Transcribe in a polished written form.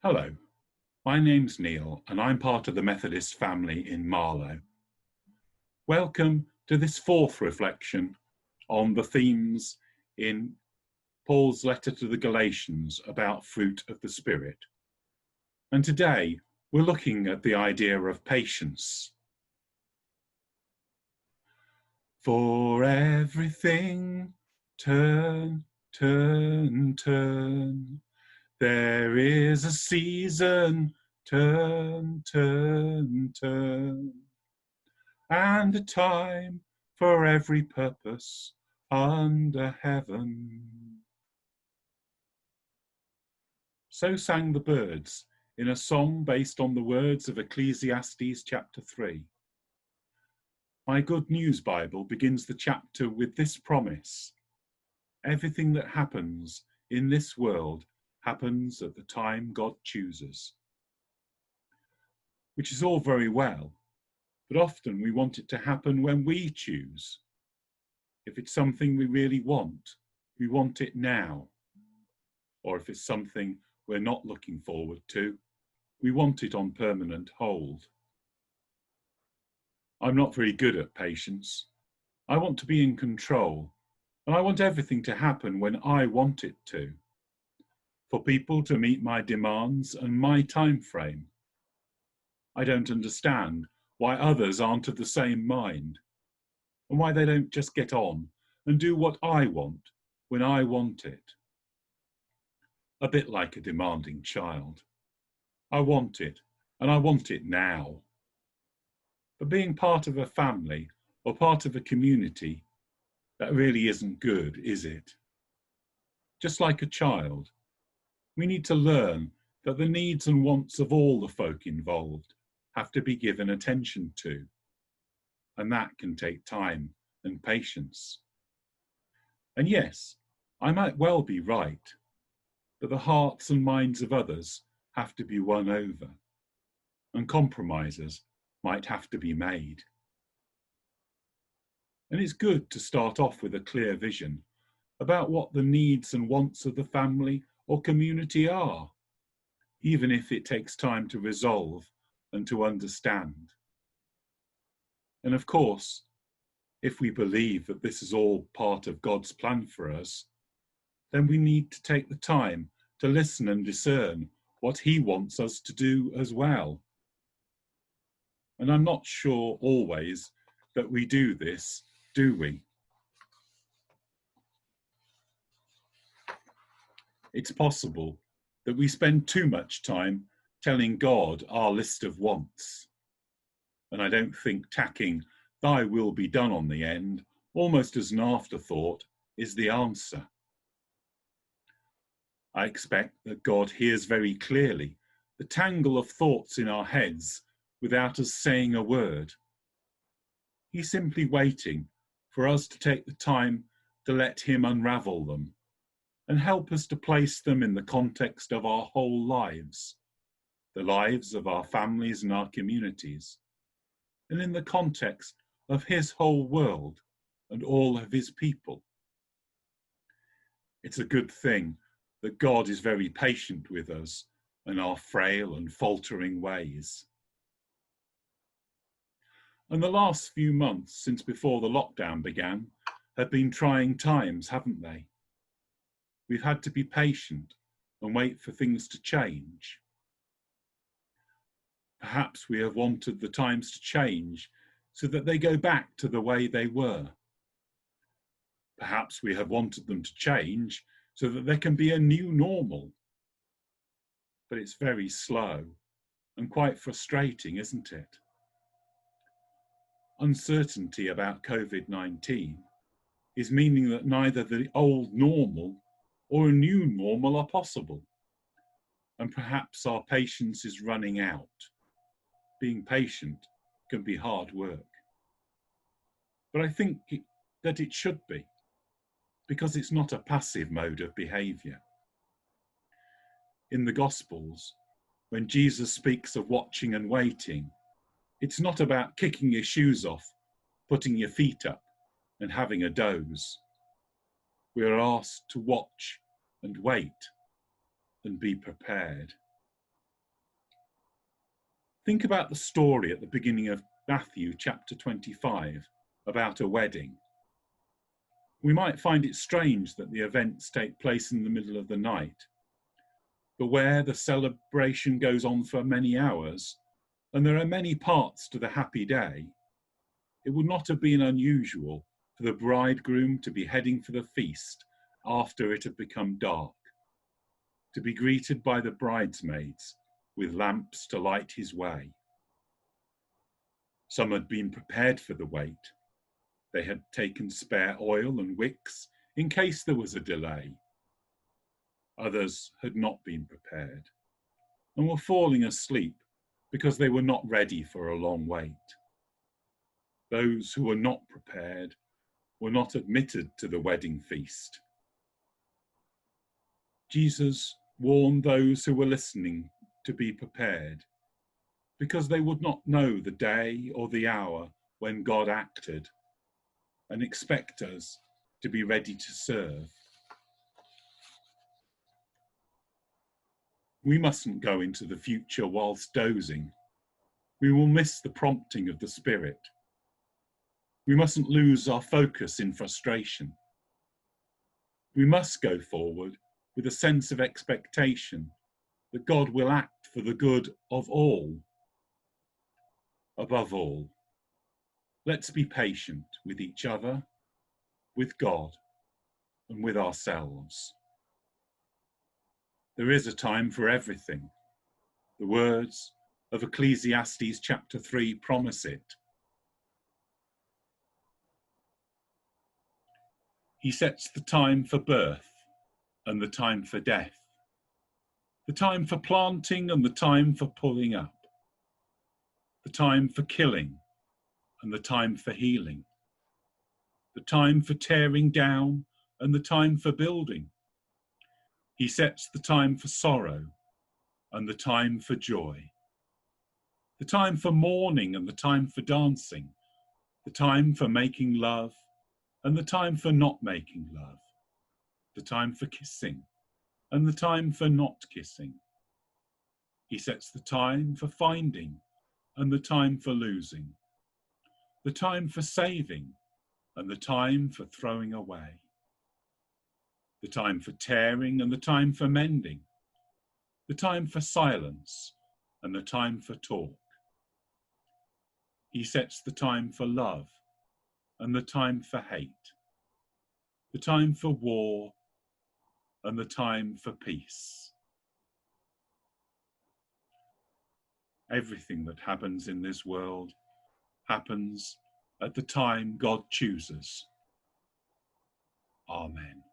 Hello, my name's Neil and I'm part of the Methodist family in Marlow. Welcome to this fourth reflection on the themes in Paul's letter to the Galatians about fruit of the Spirit. And today we're looking at the idea of patience. For everything, turn, turn, turn. There is a season, turn, turn, turn, and a time for every purpose under heaven. So sang the birds in a song based on the words of Ecclesiastes chapter 3. My Good News Bible begins the chapter with this promise: everything that happens in this world happens at the time God chooses. Which is all very well, but often we want it to happen when we choose. If it's something we really want, we want it now. Or if it's something we're not looking forward to, we want it on permanent hold. I'm not very good at patience. I want to be in control, and I want everything to happen when I want it to. For people to meet my demands and my time frame. I don't understand why others aren't of the same mind, and why they don't just get on and do what I want when I want it. A bit like a demanding child. I want it, and I want it now. But being part of a family or part of a community, that really isn't good, is it? Just like a child, we need to learn that the needs and wants of all the folk involved have to be given attention to, and that can take time and patience. And yes, I might well be right, but the hearts and minds of others have to be won over, and compromises might have to be made. And it's good to start off with a clear vision about what the needs and wants of the family or community are, even if it takes time to resolve and to understand. And of course, if we believe that this is all part of God's plan for us, then we need to take the time to listen and discern what He wants us to do as well. And I'm not sure always that we do this, do we? It's possible that we spend too much time telling God our list of wants. And I don't think tacking "thy will be done" on the end, almost as an afterthought, is the answer. I expect that God hears very clearly the tangle of thoughts in our heads without us saying a word. He's simply waiting for us to take the time to let Him unravel them and help us to place them in the context of our whole lives, the lives of our families and our communities, and in the context of His whole world and all of His people. It's a good thing that God is very patient with us and our frail and faltering ways. And the last few months since before the lockdown began have been trying times, haven't they? We've had to be patient and wait for things to change. Perhaps we have wanted the times to change so that they go back to the way they were. Perhaps we have wanted them to change so that there can be a new normal. But it's very slow and quite frustrating, isn't it? Uncertainty about COVID-19 is meaning that neither the old normal or a new normal are possible. And perhaps our patience is running out. Being patient can be hard work. But I think that it should be, because it's not a passive mode of behaviour. In the Gospels, when Jesus speaks of watching and waiting, it's not about kicking your shoes off, putting your feet up and having a doze. We are asked to watch and wait and be prepared. Think about the story at the beginning of Matthew chapter 25 about a wedding. We might find it strange that the events take place in the middle of the night, but where the celebration goes on for many hours, and there are many parts to the happy day, it would not have been unusual for the bridegroom to be heading for the feast after it had become dark, to be greeted by the bridesmaids with lamps to light his way. Some had been prepared for the wait. They had taken spare oil and wicks in case there was a delay. Others had not been prepared and were falling asleep because they were not ready for a long wait. Those who were not prepared were not admitted to the wedding feast. Jesus warned those who were listening to be prepared because they would not know the day or the hour when God acted, and expect us to be ready to serve. We mustn't go into the future whilst dozing. We will miss the prompting of the Spirit. We mustn't lose our focus in frustration. We must go forward with a sense of expectation that God will act for the good of all. Above all, let's be patient with each other, with God, and with ourselves. There is a time for everything. The words of Ecclesiastes chapter 3 promise it. He sets the time for birth and the time for death, the time for planting and the time for pulling up, the time for killing and the time for healing, the time for tearing down and the time for building. He sets the time for sorrow and the time for joy, the time for mourning and the time for dancing, the time for making love and the time for not making love, the time for kissing and the time for not kissing. He sets the time for finding and the time for losing, the time for saving and the time for throwing away, the time for tearing and the time for mending, the time for silence and the time for talk. He sets the time for love and the time for hate, the time for war and the time for peace. Everything that happens in this world happens at the time God chooses. Amen.